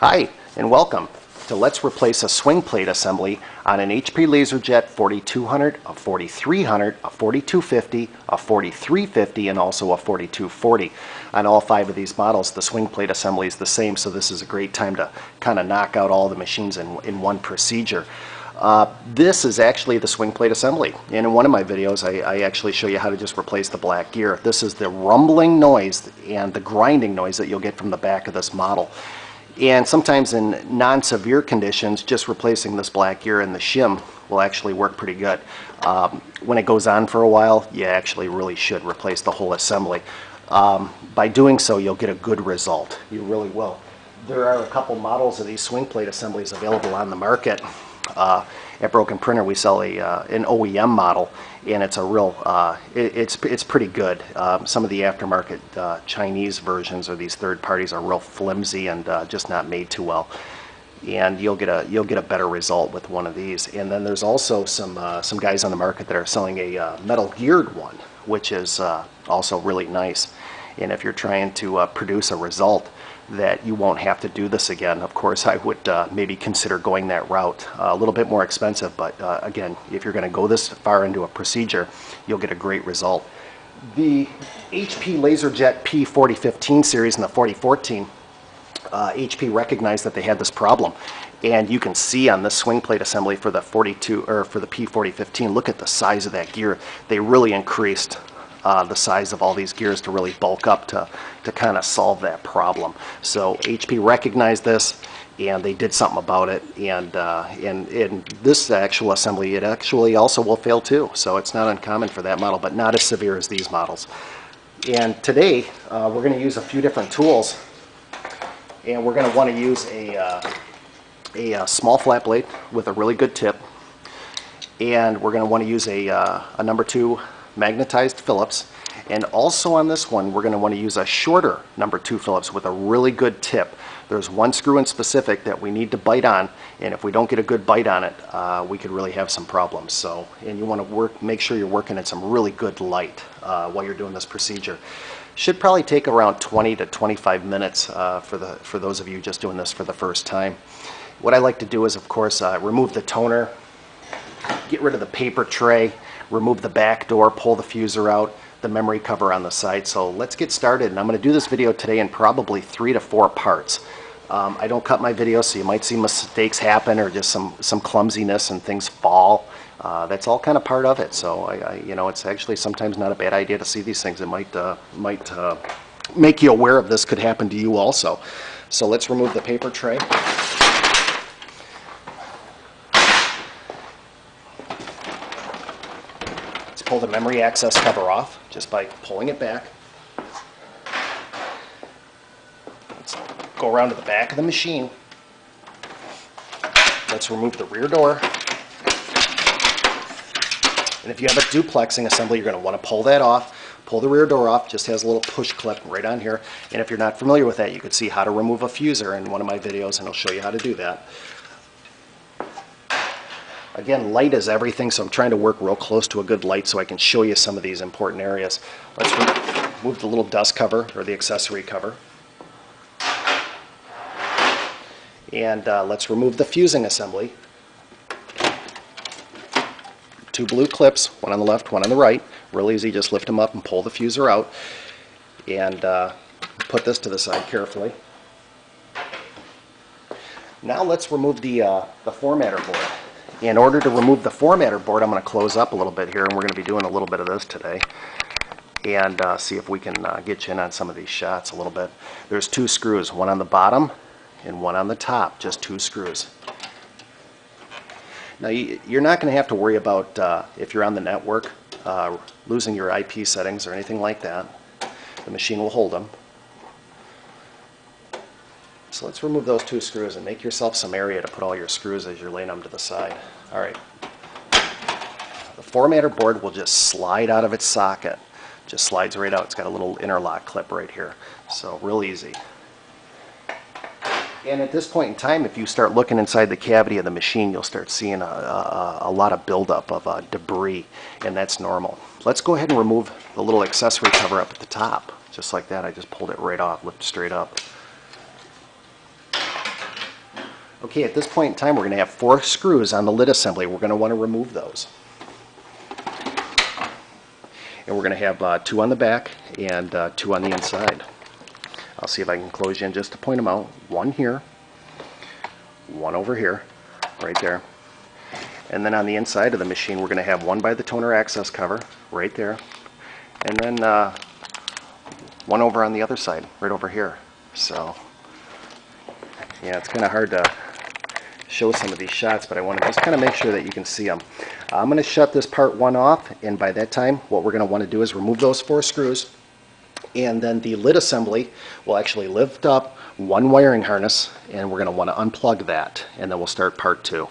Hi, and welcome to Let's Replace a Swing Plate Assembly on an HP LaserJet 4200, a 4300, a 4250, a 4350, and also a 4240. On all 5 of these models, the swing plate assembly is the same, so this is a great time to kind of knock out all the machines in one procedure. This is actually the swing plate assembly, and in one of my videos I actually show you how to just replace the black gear. This is the rumbling noise and the grinding noise that you'll get from the back of this model. And sometimes in non-severe conditions, just replacing this black gear and the shim will actually work pretty good. When it goes on for a while, you actually really should replace the whole assembly. By doing so, you'll get a good result. You really will. There are a couple models of these swing plate assemblies available on the market. At Broken Printer, we sell an OEM model, and it's a real, it's pretty good. Some of the aftermarket Chinese versions or these third parties are real flimsy and just not made too well. And you'll get a better result with one of these. And then there's also some guys on the market that are selling a metal geared one, which is also really nice. And if you're trying to produce a result that you won't have to do this again, of course I would maybe consider going that route. A little bit more expensive, but again, if you're going to go this far into a procedure, you'll get a great result. The HP LaserJet P4015 series and the 4014, HP recognized that they had this problem, and you can see on this swing plate assembly for the 42 or for the P4015, look at the size of that gear. They really increased the size of all these gears to really bulk up to kind of solve that problem. So HP recognized this and they did something about it, and in this actual assembly it actually also will fail too, so it's not uncommon for that model, but not as severe as these models. And today we're going to use a few different tools, and we're going to want to use a small flat blade with a really good tip, and we're going to want to use a number 2 magnetized Phillips, and also on this one we're going to want to use a shorter number 2 Phillips with a really good tip. There's one screw in specific that we need to bite on, and if we don't get a good bite on it, we could really have some problems. So, and you want to make sure you're working at some really good light while you're doing this procedure. Should probably take around 20 to 25 minutes for those of you just doing this for the first time. What I like to do is, of course, remove the toner, get rid of the paper tray, remove the back door, pull the fuser out, the memory cover on the side. So let's get started, and I'm going to do this video today in probably 3 to 4 parts. I don't cut my videos, so you might see mistakes happen or just some clumsiness and things fall. That's all kind of part of it. So you know, it's actually sometimes not a bad idea to see these things. It might make you aware of this could happen to you also. So let's remove the paper tray. Pull the memory access cover off just by pulling it back. Let's go around to the back of the machine. Let's remove the rear door. And if you have a duplexing assembly, you're going to want to pull that off. Pull the rear door off. Just has a little push clip right on here. And if you're not familiar with that, you could see how to remove a fuser in one of my videos, and I'll show you how to do that. Again, light is everything, so I'm trying to work real close to a good light so I can show you some of these important areas. Let's remove the little dust cover, or the accessory cover. And let's remove the fusing assembly. 2 blue clips, one on the left, one on the right. Real easy, just lift them up and pull the fuser out. And put this to the side carefully. Now let's remove the formatter board. In order to remove the formatter board, I'm going to close up a little bit here, and we're going to be doing a little bit of this today, and see if we can get you in on some of these shots a little bit. There's 2 screws, one on the bottom and one on the top, just 2 screws. Now you're not going to have to worry about, if you're on the network, losing your IP settings or anything like that. The machine will hold them. So let's remove those 2 screws and make yourself some area to put all your screws as you're laying them to the side. Alright. The formatter board will just slide out of its socket. Just slides right out. It's got a little interlock clip right here. So real easy. And at this point in time, if you start looking inside the cavity of the machine, you'll start seeing a lot of buildup of debris, and that's normal. Let's go ahead and remove the little accessory cover up at the top. Just like that, I just pulled it right off, lifted straight up. Okay, at this point in time, we're going to have 4 screws on the lid assembly. We're going to want to remove those. And we're going to have 2 on the back and 2 on the inside. I'll see if I can close you in just to point them out. 1 here, 1 over here, right there. And then on the inside of the machine, we're going to have 1 by the toner access cover, right there. And then 1 over on the other side, right over here. So, yeah, it's kind of hard to show some of these shots, but I want to just kind of make sure that you can see them. I'm going to shut this part 1 off, and by that time, what we're going to want to do is remove those 4 screws, and then the lid assembly will actually lift up 1 wiring harness, and we're going to want to unplug that, and then we'll start part 2.